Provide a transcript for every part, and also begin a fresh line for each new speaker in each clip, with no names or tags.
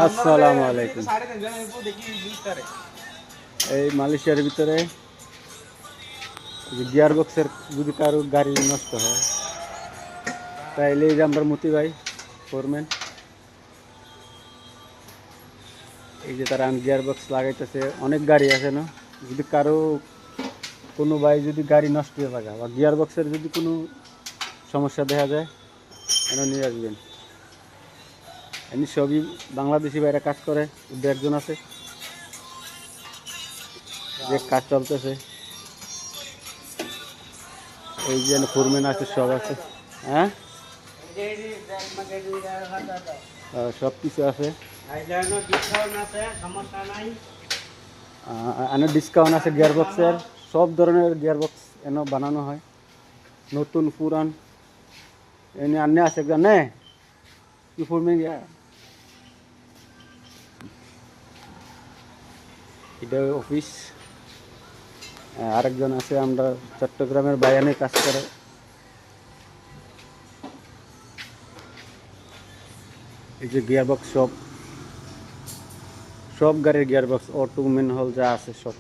আসসালামু আলাইকুম। এই মালয়েশিয়ার ভিতরে গিয়ার বক্সের যদি কারো গাড়ি নষ্ট হয় তাইলে এই যে আমরা মতি ভাই ফোরম্যান, এই যে তারা গিয়ার বক্স লাগাইতেছে। অনেক গাড়ি আছে না, যদি কারো কোনো ভাই যদি গাড়ি নষ্ট হয়ে থাকে বা গিয়ার বক্সের যদি কোনো সমস্যা দেখা যায় এনে নিয়ে আসবেন। এমনি সবই বাংলাদেশি ভাইরা কাজ করে, দু একজন আছে যে কাজ চলতেছে। এই যে ফোরম্যান আছে, সব আছে। হ্যাঁ, সব কিছু আছে। এনে ডিসকাউন্ট আছে গিয়ার বক্সের, সব ধরনের গিয়ার বক্স এনে বানানো হয়, নতুন পুরান। এনে আনে আছে একজন নে কি ফোরম্যান গিয়া, এটা অফিস। আরেকজন আছে আমরা চট্টগ্রামের বায়ানে কাজ করে। এই যে গিয়ার বক্স, সব সব গাড়ির গিয়ার বক্স, অটো ম্যানুয়াল যা আছে সব,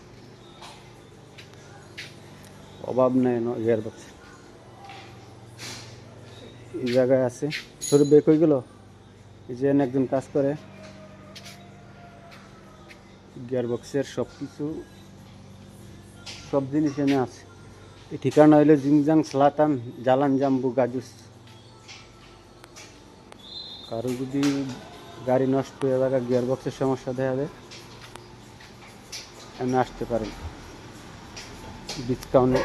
অভাব নেই গিয়ার বক্স। এই জায়গায় আছে, শুরু বেক হয়ে গেল। এই যে একজন কাজ করে গিয়ার বক্সের সব কিছু, সব জিনিস এনে আছে। এই ঠিকানা হইলো জিংজাং স্লাতান জালান জাম্বু গাজুস। কারো যদি গাড়ি নষ্ট হয়ে যায়, গিয়ার বক্সের সমস্যা দেখা যায়, এমনি আসতে পারেন ডিসকাউন্টে।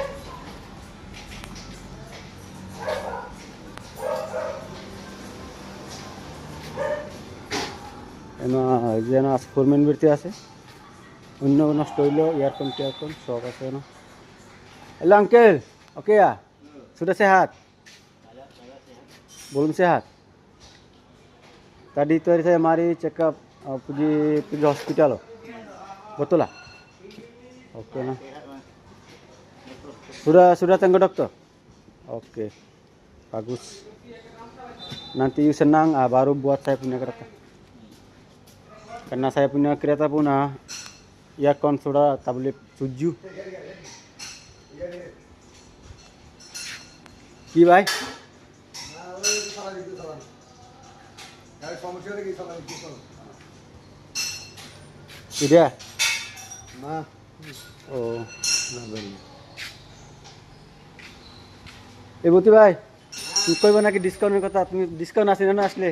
যেন আজ ফোরম্যান বৃত্তি আছে, অন্য নষ্ট হইলো ইয়ারফোন টিয়ারফোন সব আছে না। Hello uncle, oke ya? Sudah sehat? Belum sehat? Tadi itu saya mari check up, pergi hospital loh. Betul lah? Oke nah. Sudah tengok dokter? Oke. Bagus. Nanti you senang, baru buat saya punya kereta. Karena saya punya kereta pun earphone sudah tablet 7. কি ভাই এটা না, ও এই বতি ভাই তুই কইবা নাকি ডিসকাউন্টের কথা? তুমি ডিসকাউন্ট আছে না আসলে?